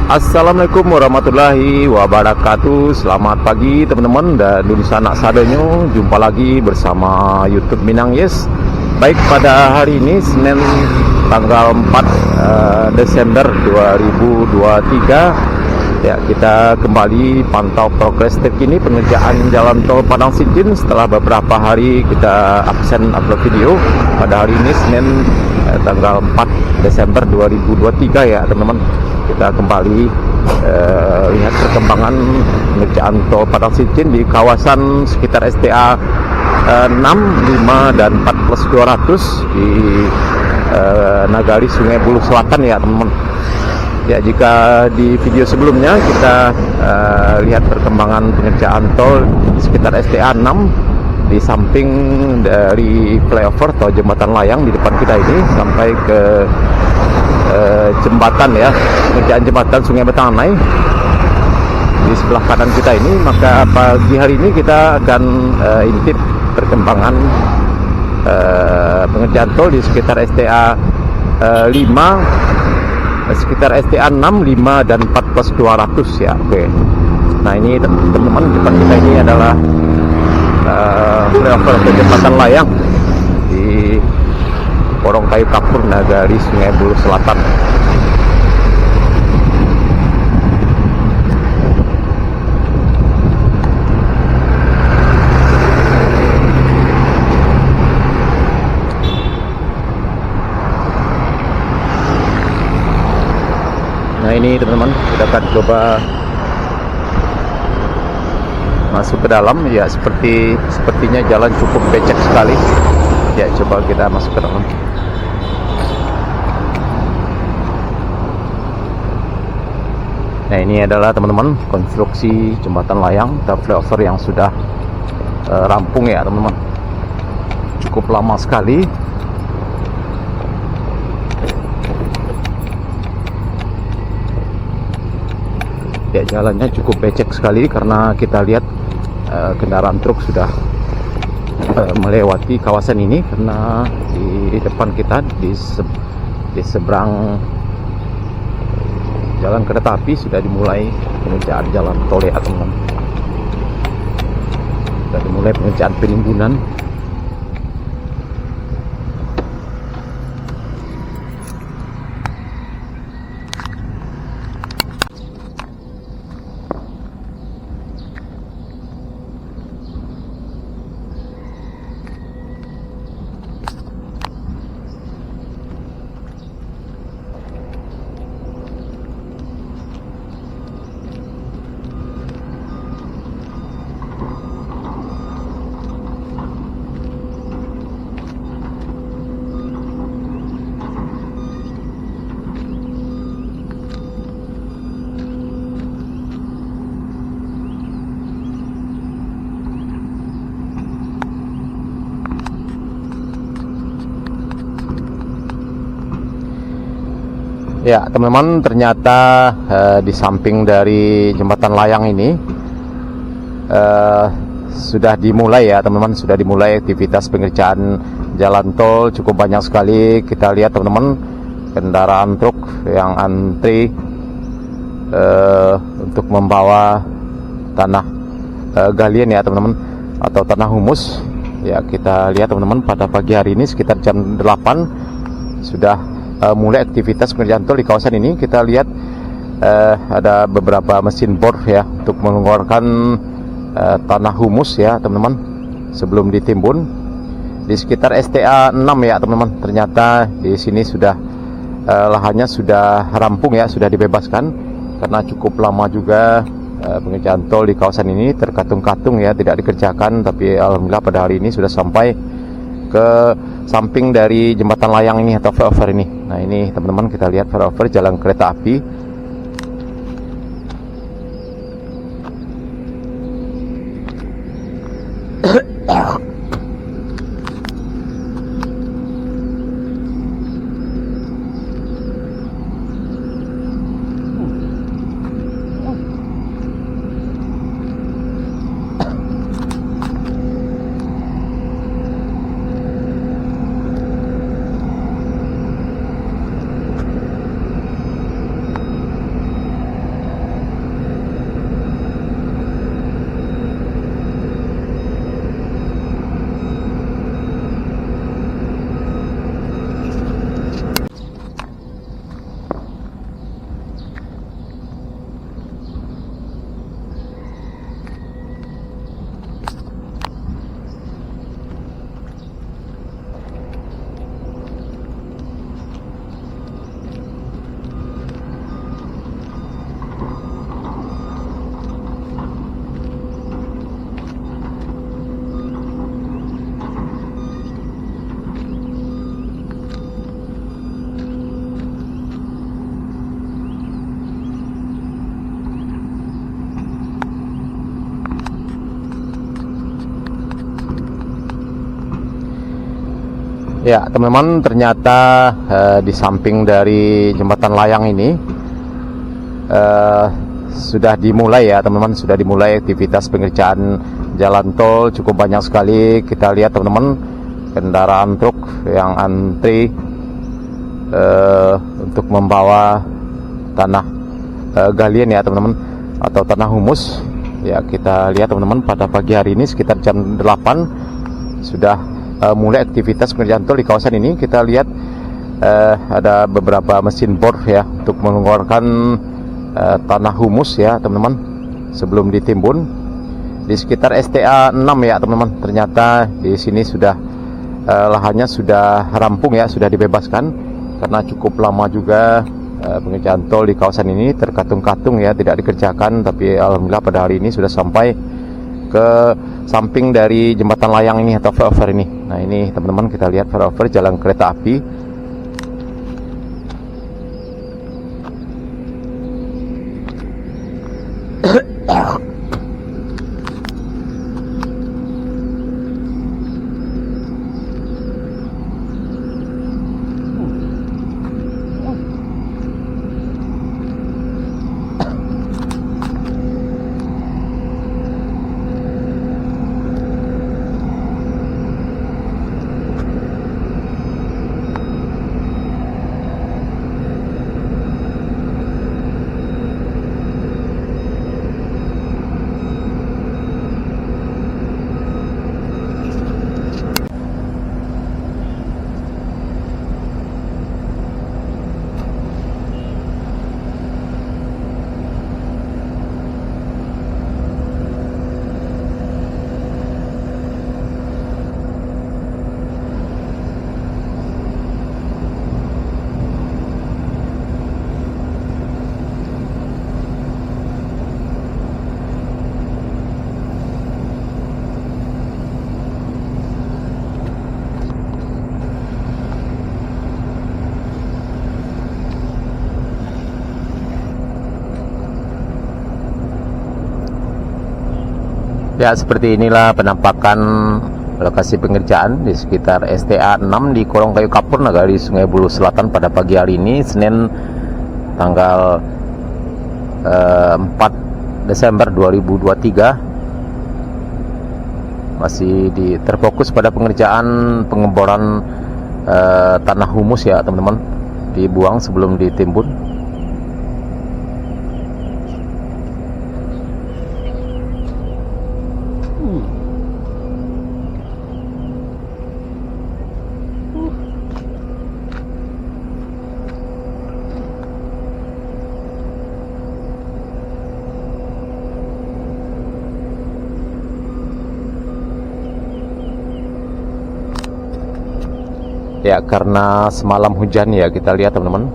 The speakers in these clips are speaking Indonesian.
Assalamualaikum warahmatullahi wabarakatuh. Selamat pagi teman-teman dan dulu sanak sadanyo. Jumpa lagi bersama YouTube Minang Yes. Baik, pada hari ini Senin tanggal 4 Desember 2023 ya, kita kembali pantau progres terkini pengerjaan jalan tol Padang Sidin setelah beberapa hari kita absen upload video. Pada hari ini Senin tanggal 4 Desember 2023 ya teman-teman, kita kembali lihat perkembangan pengerjaan tol Padang Sidin di kawasan sekitar STA 6, 5 dan 4+200 di Nagari Sungai Bulu Selatan ya teman-teman. Ya, jika di video sebelumnya kita lihat perkembangan pengerjaan tol di sekitar STA 6 di samping dari flyover atau jembatan layang di depan kita ini sampai ke jembatan ya, pengerjaan jembatan Sungai Betanai di sebelah kanan kita ini, maka pagi hari ini kita akan intip perkembangan pengerjaan tol di sekitar STA 5, sekitar STA 6, 5 dan 4+200 ya. Oke. Nah, ini teman-teman, depan kita ini adalah flyover atau jembatan layang di Porong Kayu Kapur Nagari Sungai Bulu Selatan. Nah, ini teman-teman, kita akan coba masuk ke dalam ya. Sepertinya jalan cukup becek sekali ya. Coba kita masuk ke dalam. Nah, ini adalah teman-teman konstruksi jembatan layang atau flyover yang sudah rampung ya teman-teman. Cukup lama sekali. Ya, jalannya cukup becek sekali karena kita lihat kendaraan truk sudah melewati kawasan ini, karena di depan kita di seberang jalan kereta api sudah dimulai pengerjaan jalan tol ya teman-teman. Sudah dimulai pengerjaan penimbunan. Ya teman-teman, ternyata di samping dari jembatan layang ini sudah dimulai ya teman-teman, sudah dimulai aktivitas pengerjaan jalan tol. Cukup banyak sekali kita lihat teman-teman, kendaraan truk yang antri untuk membawa tanah galian ya teman-teman, atau tanah humus ya. Kita lihat teman-teman, pada pagi hari ini sekitar jam 8 sudah mulai aktivitas pengerjaan tol di kawasan ini. Kita lihat ada beberapa mesin bor ya untuk mengeluarkan tanah humus ya teman-teman sebelum ditimbun di sekitar STA 6 ya teman-teman. Ternyata di sini sudah lahannya sudah rampung ya, sudah dibebaskan karena cukup lama juga pengerjaan tol di kawasan ini terkatung-katung ya, tidak dikerjakan. Tapi alhamdulillah pada hari ini sudah sampai ke samping dari jembatan layang ini atau flyover ini. Nah, ini teman-teman, kita lihat flyover jalan kereta api. Ya teman-teman, ternyata di samping dari jembatan layang ini sudah dimulai ya teman-teman, sudah dimulai aktivitas pengerjaan jalan tol. Cukup banyak sekali kita lihat teman-teman, kendaraan truk yang antri untuk membawa tanah galian ya teman-teman, atau tanah humus ya. Kita lihat teman-teman, pada pagi hari ini sekitar jam 8 sudah mulai aktivitas pengerjaan tol di kawasan ini. Kita lihat ada beberapa mesin bor ya untuk mengeluarkan tanah humus ya teman-teman sebelum ditimbun di sekitar STA 6 ya teman-teman. Ternyata di sini sudah lahannya sudah rampung ya, sudah dibebaskan karena cukup lama juga pengerjaan tol di kawasan ini terkatung-katung ya, tidak dikerjakan. Tapi alhamdulillah pada hari ini sudah sampai ke samping dari jembatan layang ini atau flyover ini. Nah ini teman-teman, kita lihat flyover jalan kereta api. Ya, seperti inilah penampakan lokasi pengerjaan di sekitar STA 6 di Kolong Kayu Kapur, Nagari Sungai Buloh Selatan pada pagi hari ini, Senin tanggal 4 Desember 2023. Masih terfokus pada pengerjaan pengeboran tanah humus ya teman-teman, dibuang sebelum ditimbun. Ya, karena semalam hujan ya, kita lihat teman-teman,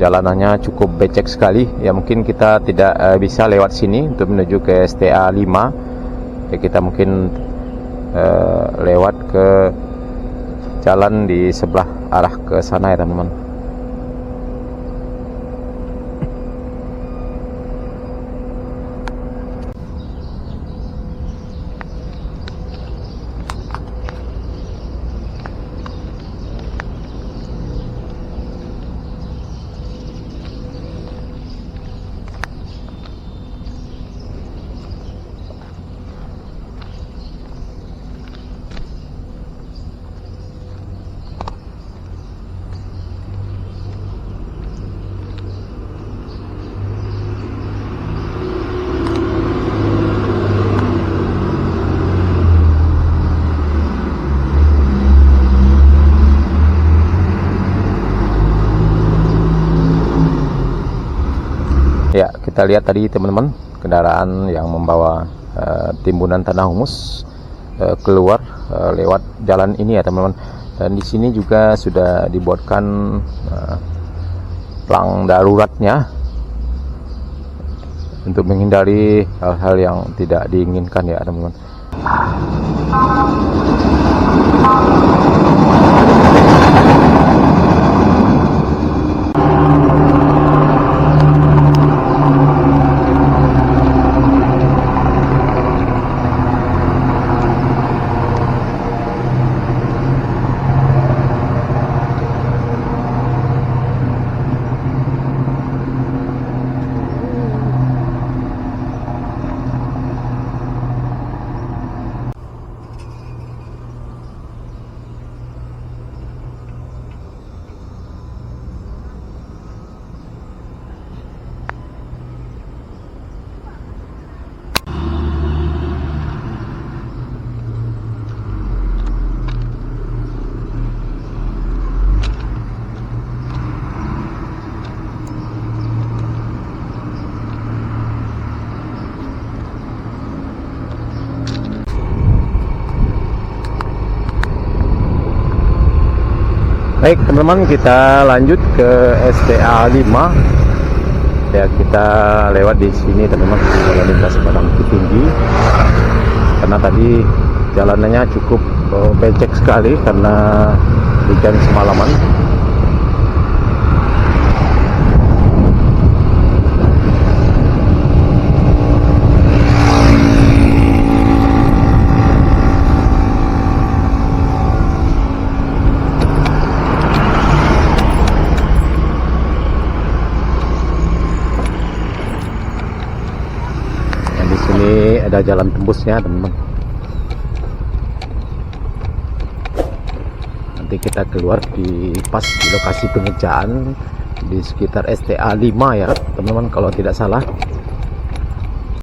jalanannya cukup becek sekali ya. Mungkin kita tidak bisa lewat sini untuk menuju ke STA 5 ya. Kita mungkin lewat ke jalan di sebelah arah ke sana ya teman-teman. Ya, kita lihat tadi teman-teman, kendaraan yang membawa timbunan tanah humus keluar lewat jalan ini ya teman-teman. Dan di sini juga sudah dibuatkan plang daruratnya untuk menghindari hal-hal yang tidak diinginkan ya teman-teman. teman-teman, kita lanjut ke STA 5 ya. Kita lewat di sini teman-teman, jalan lintas Padang Bukit Tinggi, karena tadi jalanannya cukup becek sekali karena hujan semalaman. Di sini ada jalan tembusnya teman-teman. Nanti kita keluar di pas di lokasi pengerjaan di sekitar STA 5 ya teman-teman, kalau tidak salah.